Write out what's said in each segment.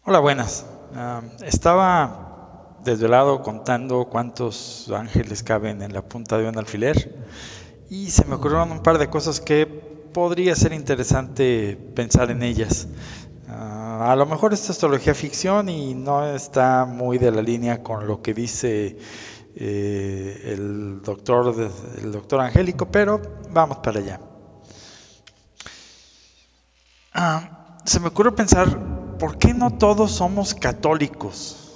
Hola, buenas. Estaba desvelado contando cuántos ángeles caben en la punta de un alfiler y se me ocurrieron un par de cosas que podría ser interesante pensar en ellas. A lo mejor esta es teología ficción y no está muy de la línea con lo que dice el doctor Angélico, pero vamos para allá. Se me ocurre pensar, ¿por qué no todos somos católicos?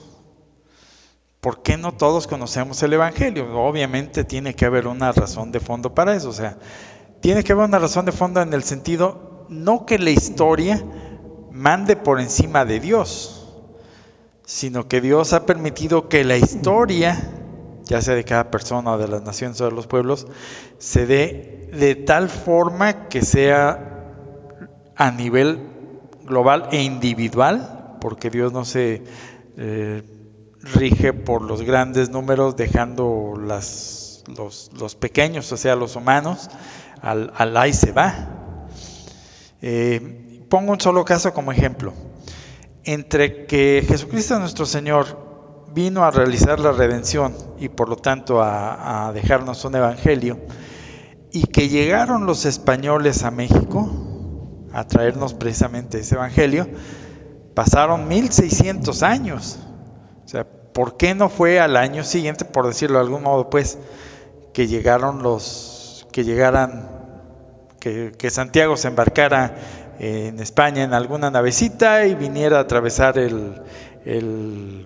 ¿Por qué no todos conocemos el Evangelio? Obviamente tiene que haber una razón de fondo para eso. O sea, tiene que haber una razón de fondo en el sentido, no que la historia mande por encima de Dios, sino que Dios ha permitido que la historia, ya sea de cada persona o de las naciones o de los pueblos, se dé de tal forma que sea a nivel global e individual, porque Dios no se rige por los grandes números, dejando los pequeños, o sea, los humanos, al ahí se va. Pongo un solo caso como ejemplo. Entre que Jesucristo nuestro Señor vino a realizar la redención y por lo tanto a dejarnos un evangelio, y que llegaron los españoles a México a traernos precisamente ese evangelio, pasaron 1600 años. O sea, ¿por qué no fue al año siguiente, por decirlo de algún modo, pues, que que Santiago se embarcara en España en alguna navecita y viniera a atravesar el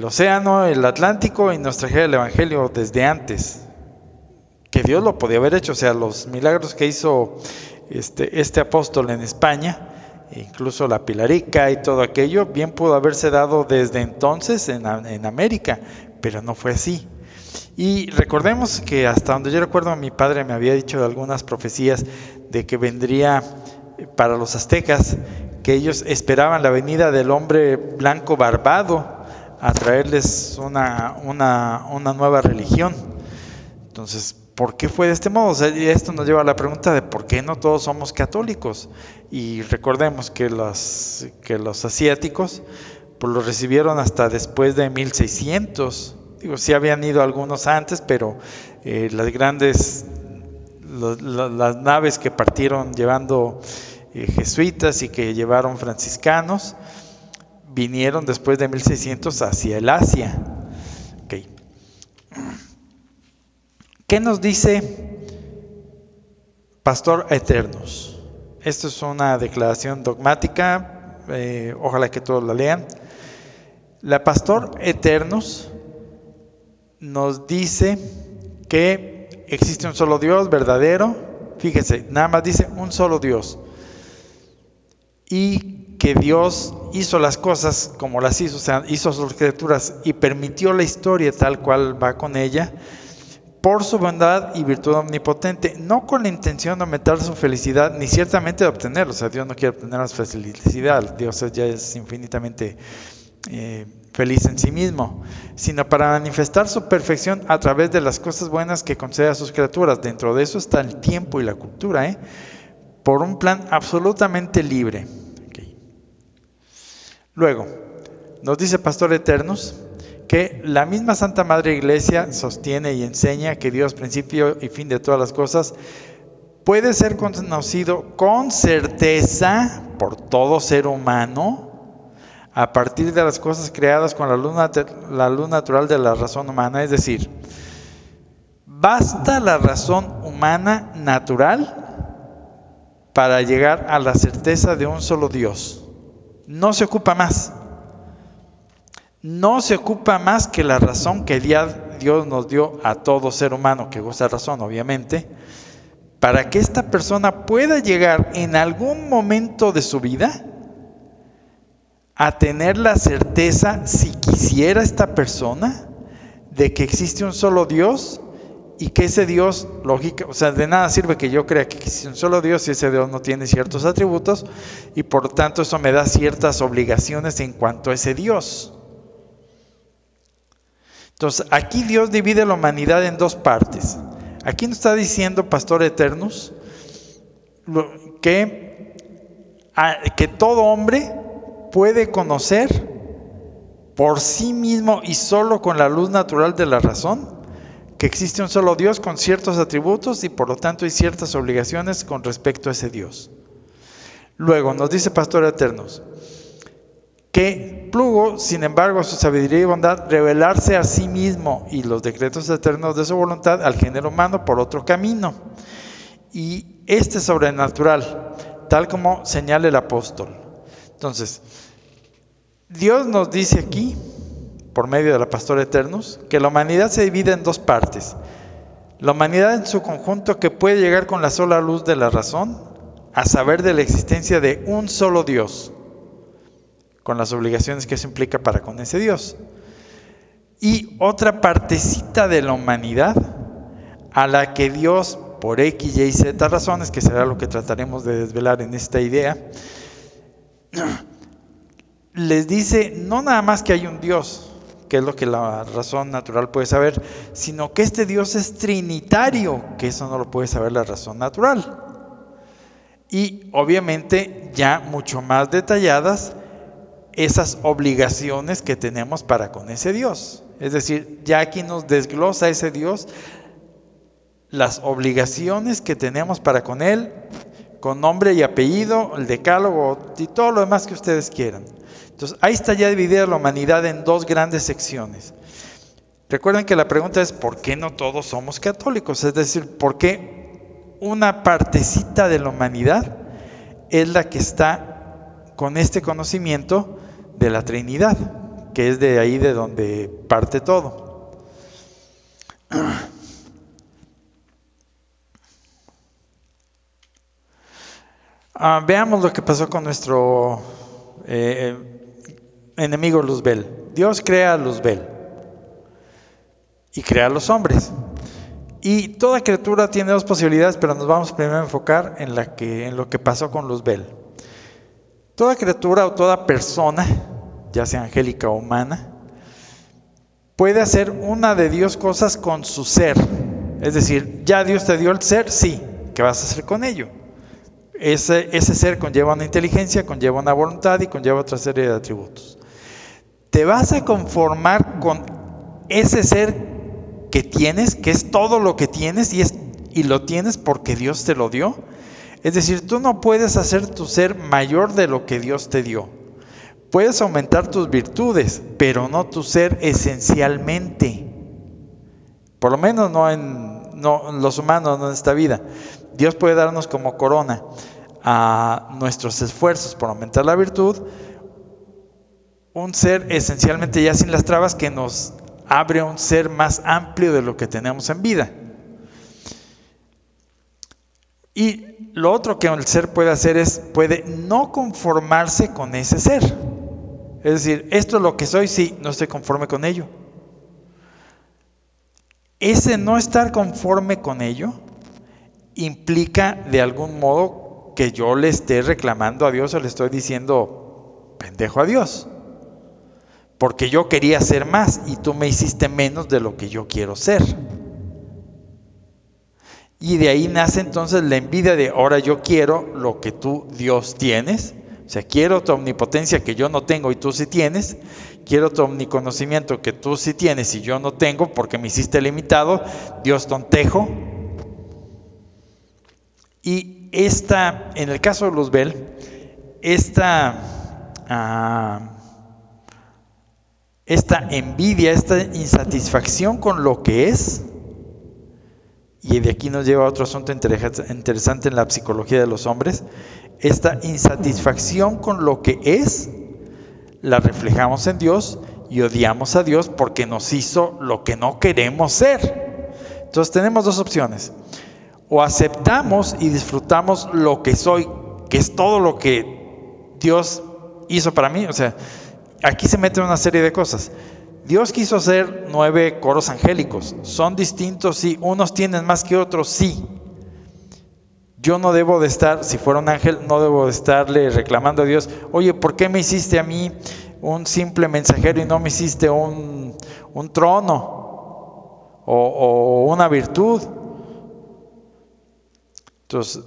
océano, el Atlántico, y nos trajera el Evangelio desde antes? Que Dios lo podía haber hecho. O sea, los milagros que hizo este apóstol en España, incluso la Pilarica y todo aquello, bien pudo haberse dado desde entonces en América, pero no fue así. Y recordemos que hasta donde yo recuerdo, mi padre me había dicho de algunas profecías de que vendría para los aztecas, que ellos esperaban la venida del hombre blanco barbado a traerles una nueva religión. Entonces, ¿por qué fue de este modo? O sea, esto nos lleva a la pregunta de por qué no todos somos católicos. Y recordemos que los asiáticos pues los recibieron hasta después de 1600. Digo, sí habían ido algunos antes, pero las naves que partieron llevando jesuitas y que llevaron franciscanos, vinieron después de 1600 hacia el Asia. Okay. ¿Qué nos dice Pastor Eternus? Esto es una declaración dogmática, ojalá que todos la lean. La Pastor Eternus nos dice que existe un solo Dios verdadero. Fíjense, nada más dice un solo Dios. Y que Dios hizo las cosas como las hizo, o sea, hizo sus criaturas y permitió la historia tal cual va con ella, por su bondad y virtud omnipotente, no con la intención de aumentar su felicidad, ni ciertamente de obtenerlo. O sea, Dios no quiere obtener la felicidad, Dios ya es infinitamente feliz en sí mismo, sino para manifestar su perfección a través de las cosas buenas que concede a sus criaturas. Dentro de eso está el tiempo y la cultura, por un plan absolutamente libre. Okay. Luego, nos dice Pastor Eternus que la misma Santa Madre Iglesia sostiene y enseña que Dios, principio y fin de todas las cosas, puede ser conocido con certeza por todo ser humano a partir de las cosas creadas con la luz natural de la razón humana. Es decir, basta la razón humana natural para llegar a la certeza de un solo Dios. No se ocupa más. No se ocupa más que la razón que Dios nos dio a todo ser humano que goza de razón, obviamente, para que esta persona pueda llegar en algún momento de su vida a tener la certeza, si quisiera esta persona, de que existe un solo Dios y que ese Dios, lógica, o sea, de nada sirve que yo crea que existe un solo Dios si ese Dios no tiene ciertos atributos, y por lo tanto eso me da ciertas obligaciones en cuanto a ese Dios. Entonces, aquí Dios divide la humanidad en dos partes. Aquí nos está diciendo Pastor Eternus que todo hombre puede conocer por sí mismo y solo con la luz natural de la razón que existe un solo Dios con ciertos atributos y por lo tanto hay ciertas obligaciones con respecto a ese Dios. Luego nos dice Pastor Eternos que plugo, sin embargo, su sabiduría y bondad, revelarse a sí mismo y los decretos eternos de su voluntad al género humano por otro camino. Y este sobrenatural, tal como señala el apóstol. Entonces, Dios nos dice aquí, por medio de la Pastora Eternos, que la humanidad se divide en dos partes. La humanidad en su conjunto que puede llegar con la sola luz de la razón a saber de la existencia de un solo Dios, con las obligaciones que eso implica para con ese Dios. Y otra partecita de la humanidad a la que Dios, por X, Y, Z razones, que será lo que trataremos de desvelar en esta idea, les dice no nada más que hay un Dios, que es lo que la razón natural puede saber, sino que este Dios es trinitario, que eso no lo puede saber la razón natural. Y obviamente ya mucho más detalladas esas obligaciones que tenemos para con ese Dios. Es decir, ya aquí nos desglosa ese Dios las obligaciones que tenemos para con Él, con nombre y apellido, el decálogo y todo lo demás que ustedes quieran. Entonces, ahí está ya dividida la humanidad en dos grandes secciones. Recuerden que la pregunta es, ¿por qué no todos somos católicos? Es decir, ¿por qué una partecita de la humanidad es la que está con este conocimiento de la Trinidad, que es de ahí de donde parte todo? Veamos lo que pasó con nuestro enemigo Luzbel. Dios crea a Luzbel y crea a los hombres. Y toda criatura tiene dos posibilidades, pero nos vamos primero a enfocar en lo que pasó con Luzbel. Toda criatura o toda persona, ya sea angélica o humana, puede hacer una de Dios cosas con su ser. Es decir, ya Dios te dio el ser, sí, ¿qué vas a hacer con ello? Ese ser conlleva una inteligencia, conlleva una voluntad y conlleva otra serie de atributos. ¿Te vas a conformar con ese ser que tienes, que es todo lo que tienes y lo tienes porque Dios te lo dio? Es decir, tú no puedes hacer tu ser mayor de lo que Dios te dio. Puedes aumentar tus virtudes, pero no tu ser esencialmente. Por lo menos no en los humanos, no en esta vida. Dios puede darnos como corona a nuestros esfuerzos por aumentar la virtud, un ser esencialmente ya sin las trabas que nos abre un ser más amplio de lo que tenemos en vida. Y lo otro que el ser puede hacer puede no conformarse con ese ser. Es decir, esto es lo que soy, sí, no estoy conforme con ello. Ese no estar conforme con ello implica de algún modo que yo le esté reclamando a Dios o le estoy diciendo pendejo a Dios. Porque yo quería ser más y tú me hiciste menos de lo que yo quiero ser. Y de ahí nace entonces la envidia de ahora yo quiero lo que tú, Dios, tienes. O sea, quiero tu omnipotencia que yo no tengo y tú sí tienes. Quiero tu omniconocimiento que tú sí tienes y yo no tengo porque me hiciste limitado. Dios tontejo. Y en el caso de Luzbel, esta envidia, esta insatisfacción con lo que es, y de aquí nos lleva a otro asunto interesante en la psicología de los hombres, esta insatisfacción con lo que es, la reflejamos en Dios y odiamos a Dios porque nos hizo lo que no queremos ser. Entonces tenemos dos opciones: o aceptamos y disfrutamos lo que soy, que es todo lo que Dios hizo para mí. O sea, aquí se mete una serie de cosas. Dios quiso hacer 9 coros angélicos. Son distintos, sí. Unos tienen más que otros, sí. Yo no debo de estar, si fuera un ángel, no debo de estarle reclamando a Dios, oye, ¿por qué me hiciste a mí un simple mensajero y no me hiciste un trono o una virtud? Entonces,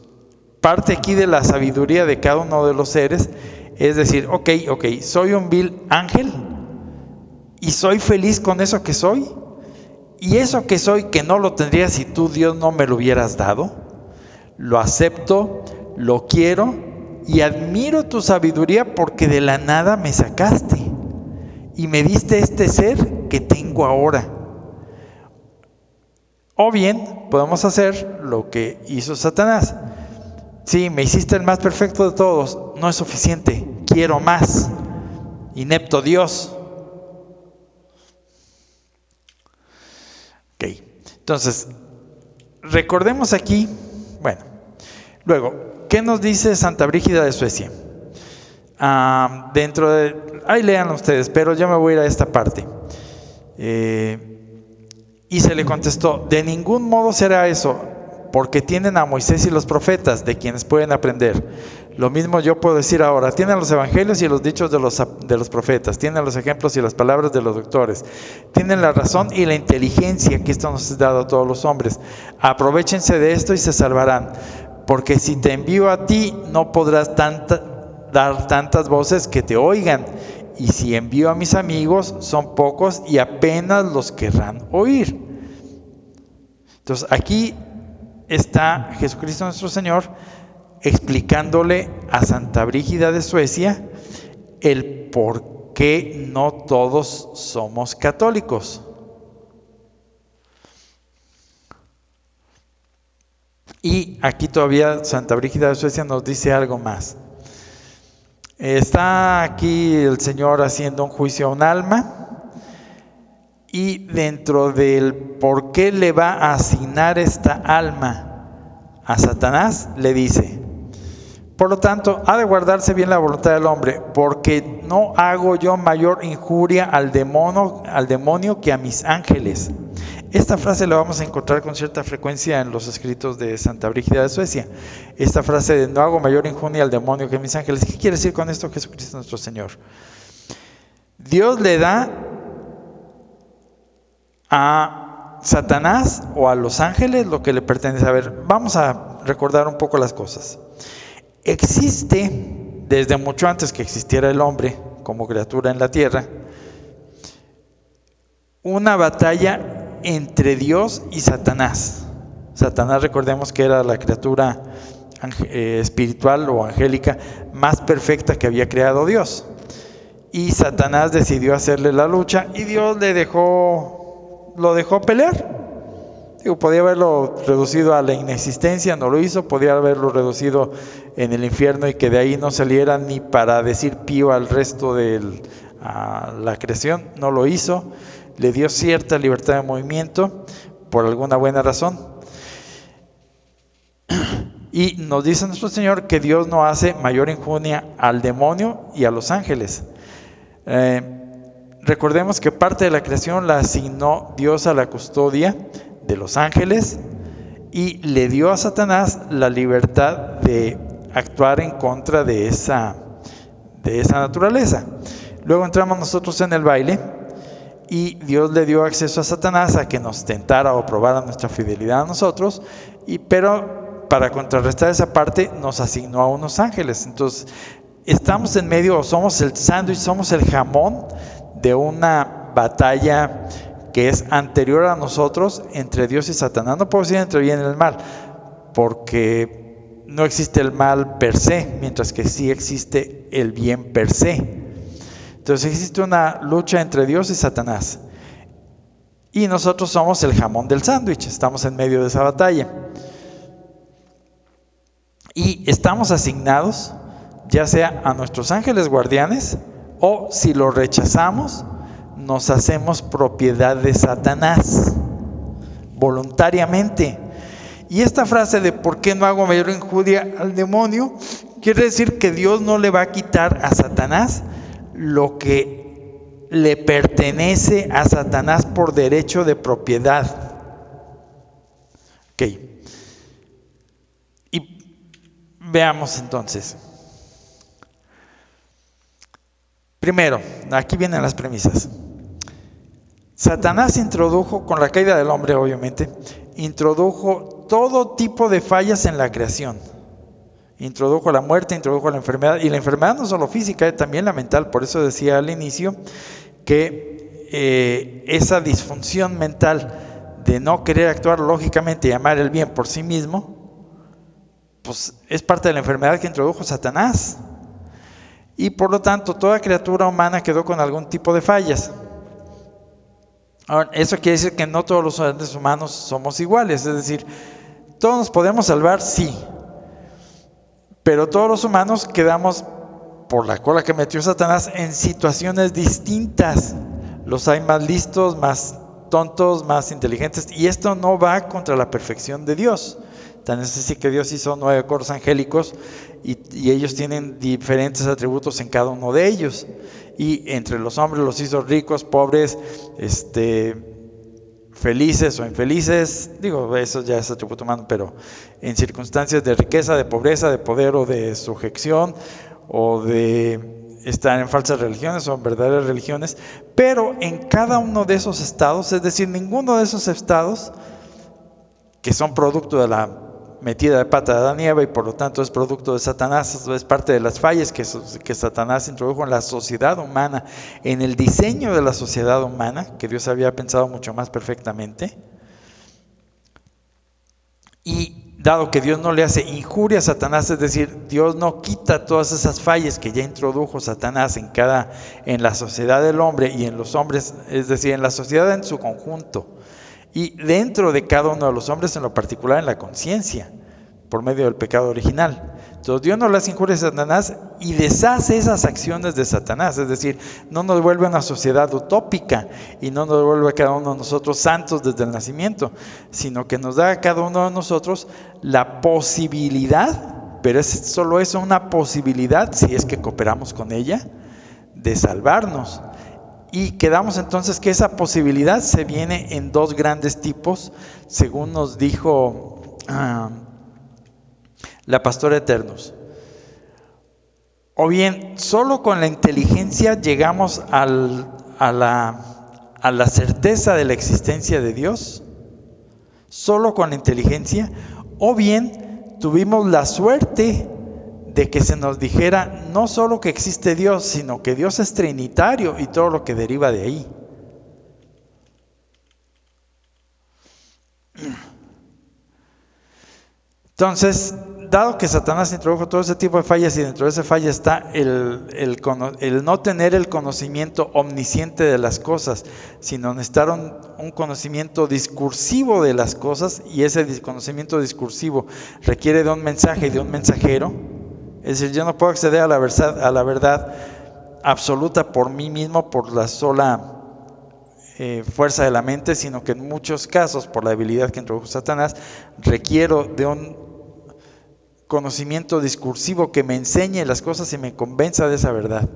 parte aquí de la sabiduría de cada uno de los seres Es decir, ok, soy un vil ángel y soy feliz con eso que soy. Y eso que soy, que no lo tendría si tú, Dios, no me lo hubieras dado, lo acepto, lo quiero y admiro tu sabiduría porque de la nada me sacaste y me diste este ser que tengo ahora. O bien podemos hacer lo que hizo Satanás. Sí, me hiciste el más perfecto de todos, no es suficiente, quiero más. Inepto Dios. Ok, entonces, recordemos aquí, bueno, luego, ¿qué nos dice Santa Brígida de Suecia? Ahí lean ustedes, pero yo me voy a ir a esta parte. Y se le contestó, de ningún modo será eso, porque tienen a Moisés y los profetas, de quienes pueden aprender. Lo mismo yo puedo decir ahora, tienen los evangelios y los dichos de los profetas, tienen los ejemplos y las palabras de los doctores, tienen la razón y la inteligencia que esto nos ha dado a todos los hombres. Aprovéchense de esto y se salvarán, porque si te envío a ti, no podrás dar tantas voces que te oigan, y si envío a mis amigos, son pocos y apenas los querrán oír. Entonces aquí está Jesucristo nuestro Señor explicándole a Santa Brígida de Suecia el por qué no todos somos católicos. Y aquí todavía Santa Brígida de Suecia nos dice algo más. Está aquí el Señor haciendo un juicio a un alma, y dentro del por qué le va a asignar esta alma a Satanás, le dice: por lo tanto, ha de guardarse bien la voluntad del hombre, porque no hago yo mayor injuria al demonio que a mis ángeles. Esta frase la vamos a encontrar con cierta frecuencia en los escritos de Santa Brígida de Suecia. Esta frase de no hago mayor injuria al demonio que a mis ángeles. ¿Qué quiere decir con esto Jesucristo nuestro Señor? Dios le da a Satanás o a los ángeles lo que le pertenece. A ver, vamos a recordar un poco las cosas. Existe, desde mucho antes que existiera el hombre como criatura en la tierra, una batalla entre Dios y Satanás. Satanás, recordemos que era la criatura espiritual o angélica más perfecta que había creado Dios. Y Satanás decidió hacerle la lucha y Dios lo dejó pelear. Podía haberlo reducido a la inexistencia, no lo hizo. Podía haberlo reducido en el infierno y que de ahí no saliera ni para decir pío al resto de la creación, no lo hizo. Le dio cierta libertad de movimiento por alguna buena razón. Y nos dice nuestro Señor que Dios no hace mayor injuria al demonio y a los ángeles. Recordemos que parte de la creación la asignó Dios a la custodia de los ángeles y le dio a Satanás la libertad de actuar en contra de esa naturaleza. Luego entramos nosotros en el baile y Dios le dio acceso a Satanás a que nos tentara o probara nuestra fidelidad a nosotros, pero para contrarrestar esa parte nos asignó a unos ángeles. Entonces estamos en medio, o somos el sándwich, somos el jamón de una batalla que es anterior a nosotros entre Dios y Satanás. No puedo decir entre el bien y el mal, porque no existe el mal per se, mientras que sí existe el bien per se. Entonces existe una lucha entre Dios y Satanás. Y nosotros somos el jamón del sándwich, estamos en medio de esa batalla. Y estamos asignados, ya sea a nuestros ángeles guardianes, o si lo rechazamos, nos hacemos propiedad de Satanás, voluntariamente. Y esta frase de ¿por qué no hago mayor injuria al demonio? Quiere decir que Dios no le va a quitar a Satanás lo que le pertenece a Satanás por derecho de propiedad. Ok. Y veamos entonces. Primero, aquí vienen las premisas. Satanás introdujo, con la caída del hombre obviamente, introdujo todo tipo de fallas en la creación. Introdujo la muerte, introdujo la enfermedad, y la enfermedad no solo física, también la mental. Por eso decía al inicio que esa disfunción mental de no querer actuar lógicamente y amar el bien por sí mismo, pues es parte de la enfermedad que introdujo Satanás. Y por lo tanto, toda criatura humana quedó con algún tipo de fallas. Ahora, eso quiere decir que no todos los seres humanos somos iguales, es decir, todos nos podemos salvar, sí, pero todos los humanos quedamos, por la cola que metió Satanás, en situaciones distintas. Los hay más listos, más tontos, más inteligentes, y esto no va contra la perfección de Dios. Tan es así que Dios hizo 9 coros angélicos y ellos tienen diferentes atributos en cada uno de ellos. Y entre los hombres los hizo ricos, pobres, felices o infelices. Digo, eso ya es atributo humano, pero en circunstancias de riqueza, de pobreza, de poder o de sujeción o de estar en falsas religiones o en verdaderas religiones. Pero en cada uno de esos estados, es decir, ninguno de esos estados que son producto de la metida de pata de Adán y Eva y por lo tanto es producto de Satanás, es parte de las fallas que Satanás introdujo en la sociedad humana, en el diseño de la sociedad humana, que Dios había pensado mucho más perfectamente. Y dado que Dios no le hace injuria a Satanás, es decir, Dios no quita todas esas fallas que ya introdujo Satanás en la sociedad del hombre y en los hombres, es decir, en la sociedad en su conjunto. Y dentro de cada uno de los hombres, en lo particular en la conciencia, por medio del pecado original. Entonces Dios no le hace injuria a Satanás y deshace esas acciones de Satanás, es decir, no nos vuelve una sociedad utópica y no nos vuelve a cada uno de nosotros santos desde el nacimiento, sino que nos da a cada uno de nosotros la posibilidad, pero es solo eso, una posibilidad, si es que cooperamos con ella, de salvarnos. Y quedamos entonces que esa posibilidad se viene en 2 grandes tipos, según nos dijo la pastora Eternus. O bien, solo con la inteligencia llegamos a la certeza de la existencia de Dios, solo con la inteligencia, o bien tuvimos la suerte de que se nos dijera no solo que existe Dios, sino que Dios es trinitario y todo lo que deriva de ahí. Entonces, dado que Satanás introdujo todo ese tipo de fallas y dentro de esa falla está el no tener el conocimiento omnisciente de las cosas, sino necesitar un conocimiento discursivo de las cosas, y ese conocimiento discursivo requiere de un mensaje y de un mensajero. Es decir, yo no puedo acceder a la verdad absoluta por mí mismo, por la sola fuerza de la mente, sino que en muchos casos, por la debilidad que introdujo Satanás, requiero de un conocimiento discursivo que me enseñe las cosas y me convenza de esa verdad.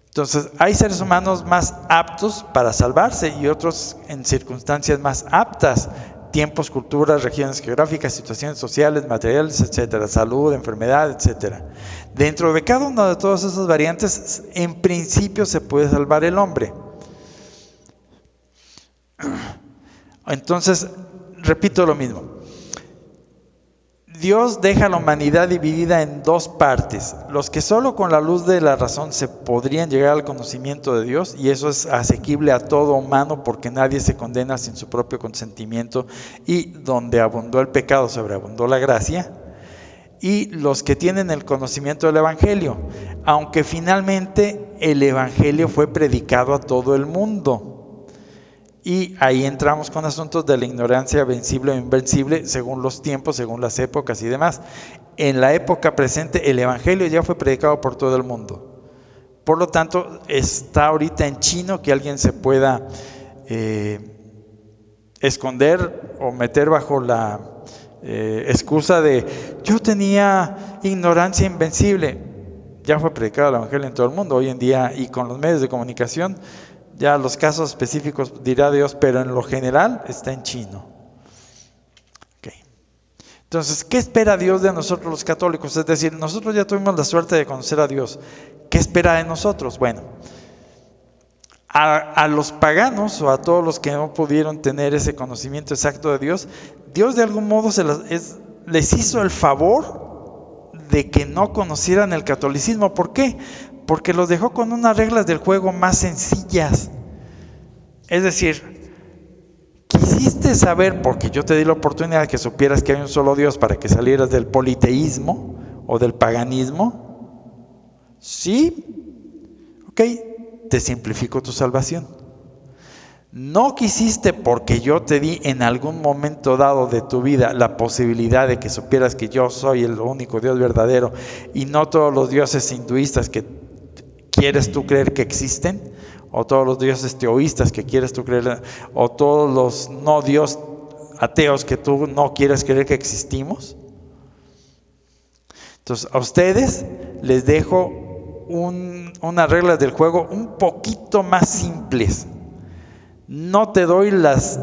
Entonces, hay seres humanos más aptos para salvarse y otros en circunstancias más aptas. Tiempos, culturas, regiones geográficas, situaciones sociales, materiales, etcétera, salud, enfermedad, etcétera. Dentro de cada una de todas esas variantes, en principio se puede salvar el hombre. Entonces, repito lo mismo. Dios deja a la humanidad dividida en 2 partes, los que solo con la luz de la razón se podrían llegar al conocimiento de Dios, y eso es asequible a todo humano porque nadie se condena sin su propio consentimiento, y donde abundó el pecado sobreabundó la gracia, y los que tienen el conocimiento del Evangelio, aunque finalmente el Evangelio fue predicado a todo el mundo. Y ahí entramos con asuntos de la ignorancia vencible o invencible según los tiempos, según las épocas y demás. En la época presente el Evangelio ya fue predicado por todo el mundo. Por lo tanto, está ahorita en chino que alguien se pueda esconder o meter bajo la excusa de yo tenía ignorancia invencible. Ya fue predicado el Evangelio en todo el mundo hoy en día, y con los medios de comunicación. Ya los casos específicos dirá Dios, pero en lo general está en chino. Okay. Entonces, ¿qué espera Dios de nosotros los católicos? Es decir, nosotros ya tuvimos la suerte de conocer a Dios. ¿Qué espera de nosotros? Bueno, a los paganos o a todos los que no pudieron tener ese conocimiento exacto de Dios, Dios de algún modo les hizo el favor de que no conocieran el catolicismo. ¿Por qué? Porque los dejó con unas reglas del juego más sencillas. Es decir, quisiste saber, porque yo te di la oportunidad de que supieras que hay un solo Dios para que salieras del politeísmo o del paganismo. Sí, ok, te simplifico tu salvación. No quisiste, porque yo te di en algún momento dado de tu vida la posibilidad de que supieras que yo soy el único Dios verdadero y no todos los dioses hinduistas que quieres tú creer que existen, o todos los dioses teoístas que quieres tú creer, o todos los no dios ateos que tú no quieres creer que existimos. Entonces a ustedes les dejo unas reglas del juego un poquito más simples. No te doy las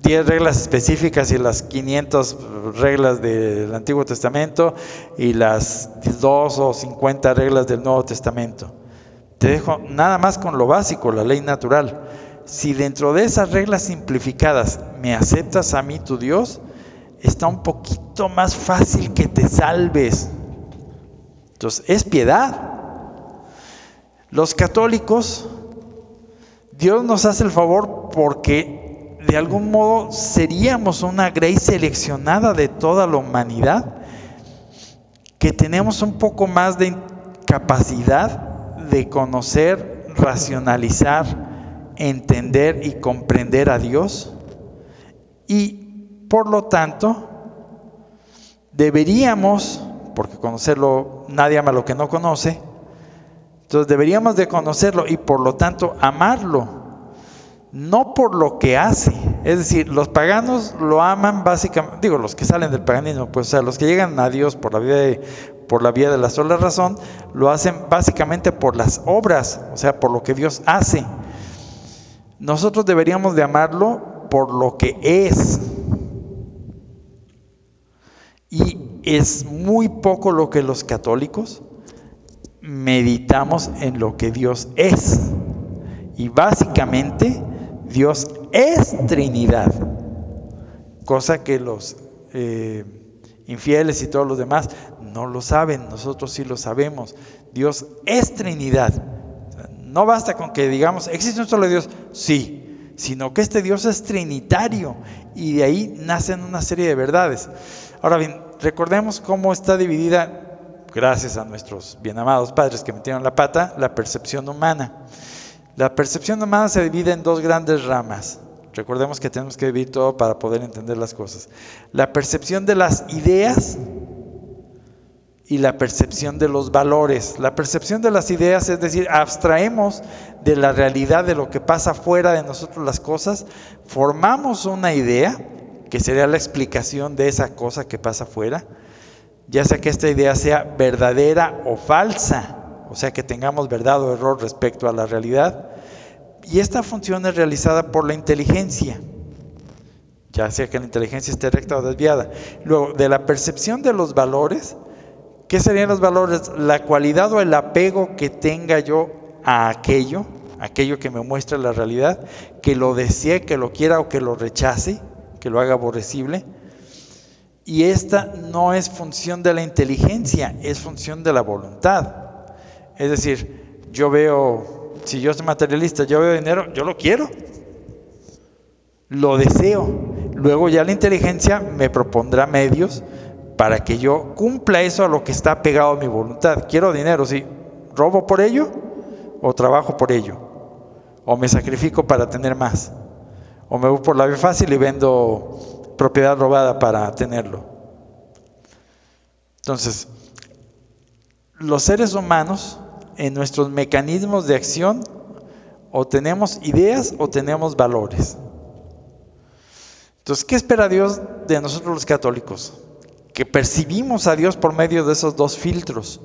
10 reglas específicas y las 500 reglas del Antiguo Testamento y las 2 o 50 reglas del Nuevo Testamento. Te dejo nada más con lo básico, la ley natural. Si dentro de esas reglas simplificadas me aceptas a mí, tu Dios, está un poquito más fácil que te salves. Entonces, es piedad. Los católicos, Dios nos hace el favor porque de algún modo seríamos una grey seleccionada de toda la humanidad, que tenemos un poco más de capacidad de conocer, racionalizar, entender y comprender a Dios, y por lo tanto deberíamos, porque conocerlo, nadie ama lo que no conoce, entonces deberíamos de conocerlo y por lo tanto amarlo, no por lo que hace. Es decir, los paganos lo aman básicamente, digo, los que salen del paganismo, pues, o sea, los que llegan a Dios por la vía de la sola razón, lo hacen básicamente por las obras, o sea, por lo que Dios hace. Nosotros deberíamos de amarlo por lo que es. Y es muy poco lo que los católicos meditamos en lo que Dios es. Y básicamente Dios es Trinidad, cosa que los infieles y todos los demás no lo saben. Nosotros sí lo sabemos. Dios es Trinidad. No basta con que digamos existe un solo Dios, sí, sino que este Dios es trinitario y de ahí nacen una serie de verdades. Ahora bien, recordemos cómo está dividida, gracias a nuestros bien amados padres que metieron la pata, la percepción humana. La percepción humana se divide en dos grandes ramas. Recordemos que tenemos que vivir todo para poder entender las cosas. La percepción de las ideas y la percepción de los valores. La percepción de las ideas, es decir, abstraemos de la realidad de lo que pasa fuera de nosotros las cosas, formamos una idea que sería la explicación de esa cosa que pasa afuera, ya sea que esta idea sea verdadera o falsa, o sea que tengamos verdad o error respecto a la realidad, y esta función es realizada por la inteligencia, ya sea que la inteligencia esté recta o desviada. Luego, de la percepción de los valores, ¿qué serían los valores? La cualidad o el apego que tenga yo a aquello que me muestra la realidad, que lo desee, que lo quiera o que lo rechace, que lo haga aborrecible. Y esta no es función de la inteligencia, es función de la voluntad. Es decir, yo veo, si yo soy materialista, yo veo dinero, yo lo quiero, lo deseo. Luego ya la inteligencia me propondrá medios para que yo cumpla eso a lo que está pegado a mi voluntad. Quiero dinero, sí, ¿robo por ello o trabajo por ello? ¿O me sacrifico para tener más? ¿O me voy por la vía fácil y vendo propiedad robada para tenerlo? Entonces, los seres humanos, en nuestros mecanismos de acción, o tenemos ideas o tenemos valores. Entonces, ¿qué espera Dios de nosotros los católicos? Que percibimos a Dios por medio de esos dos filtros.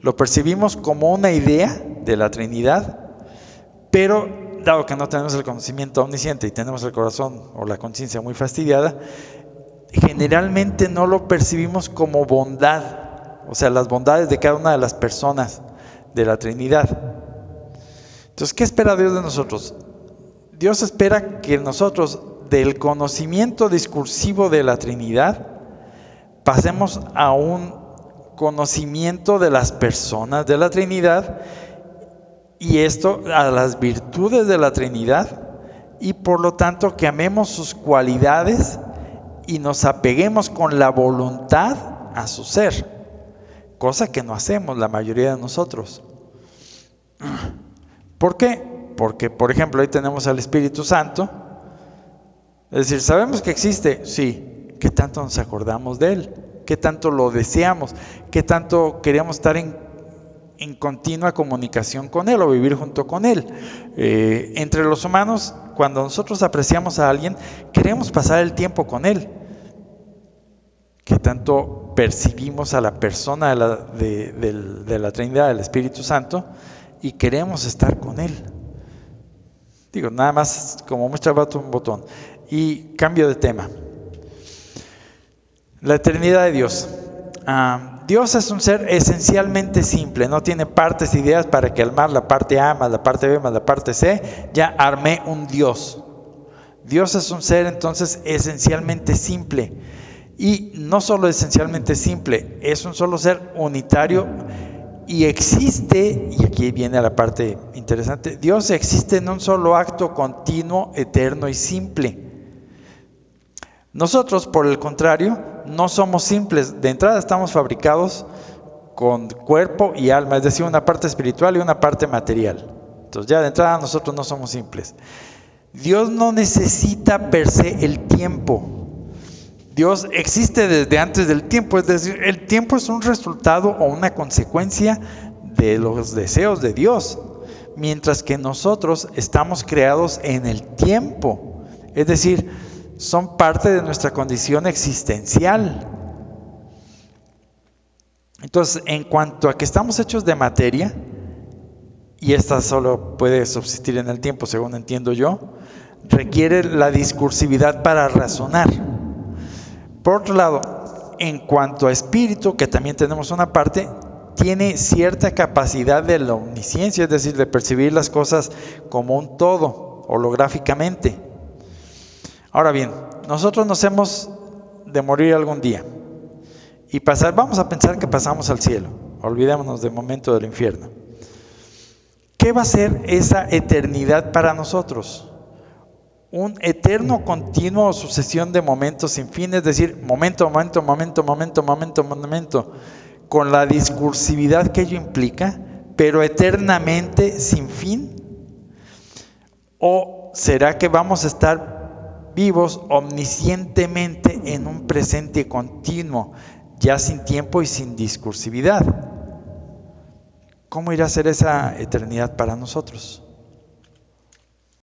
Lo percibimos como una idea de la Trinidad, pero dado que no tenemos el conocimiento omnisciente y tenemos el corazón o la conciencia muy fastidiada, generalmente no lo percibimos como bondad, o sea, las bondades de cada una de las personas de la Trinidad. Entonces, ¿qué espera Dios de nosotros? Dios espera que nosotros, del conocimiento discursivo de la Trinidad, pasemos a un conocimiento de las personas de la Trinidad, y esto a las virtudes de la Trinidad, y por lo tanto que amemos sus cualidades y nos apeguemos con la voluntad a su ser, cosa que no hacemos la mayoría de nosotros. ¿Por qué? Porque, por ejemplo, ahí tenemos al Espíritu Santo. Es decir, ¿sabemos que existe? Sí. ¿Qué tanto nos acordamos de Él? ¿Qué tanto lo deseamos? ¿Qué tanto queremos estar en continua comunicación con Él o vivir junto con Él? Entre los humanos, cuando nosotros apreciamos a alguien, queremos pasar el tiempo con Él. ¿Qué tanto percibimos a la persona de la Trinidad, del Espíritu Santo, y queremos estar con Él? Digo, nada más como muestra un botón. Y cambio de tema. La eternidad de Dios. Dios es un ser esencialmente simple, no tiene partes, ideas para que al más la parte A más la parte B más la parte C, ya armé un Dios. Dios es un ser entonces esencialmente simple, y no solo esencialmente simple, es un solo ser unitario, y existe, y aquí viene la parte interesante, Dios existe en un solo acto continuo, eterno y simple. Nosotros, por el contrario, no somos simples. De entrada estamos fabricados con cuerpo y alma, es decir, una parte espiritual y una parte material. Entonces ya de entrada nosotros no somos simples. Dios no necesita per se el tiempo. Dios existe desde antes del tiempo, es decir, el tiempo es un resultado o una consecuencia de los deseos de Dios, mientras que nosotros estamos creados en el tiempo, es decir, son parte de nuestra condición existencial. Entonces, en cuanto a que estamos hechos de materia, y esta solo puede subsistir en el tiempo, según entiendo yo, requiere la discursividad para razonar. Por otro lado, en cuanto a espíritu, que también tenemos una parte, tiene cierta capacidad de la omnisciencia, es decir, de percibir las cosas como un todo, holográficamente. Ahora bien, nosotros nos hemos de morir algún día y vamos a pensar que pasamos al cielo, olvidémonos de momento del infierno. ¿Qué va a ser esa eternidad para nosotros? Un eterno continuo o sucesión de momentos sin fin, es decir, momento, con la discursividad que ello implica, pero eternamente sin fin. ¿O será que vamos a estar vivos omniscientemente en un presente continuo, ya sin tiempo y sin discursividad? ¿Cómo irá a ser esa eternidad para nosotros?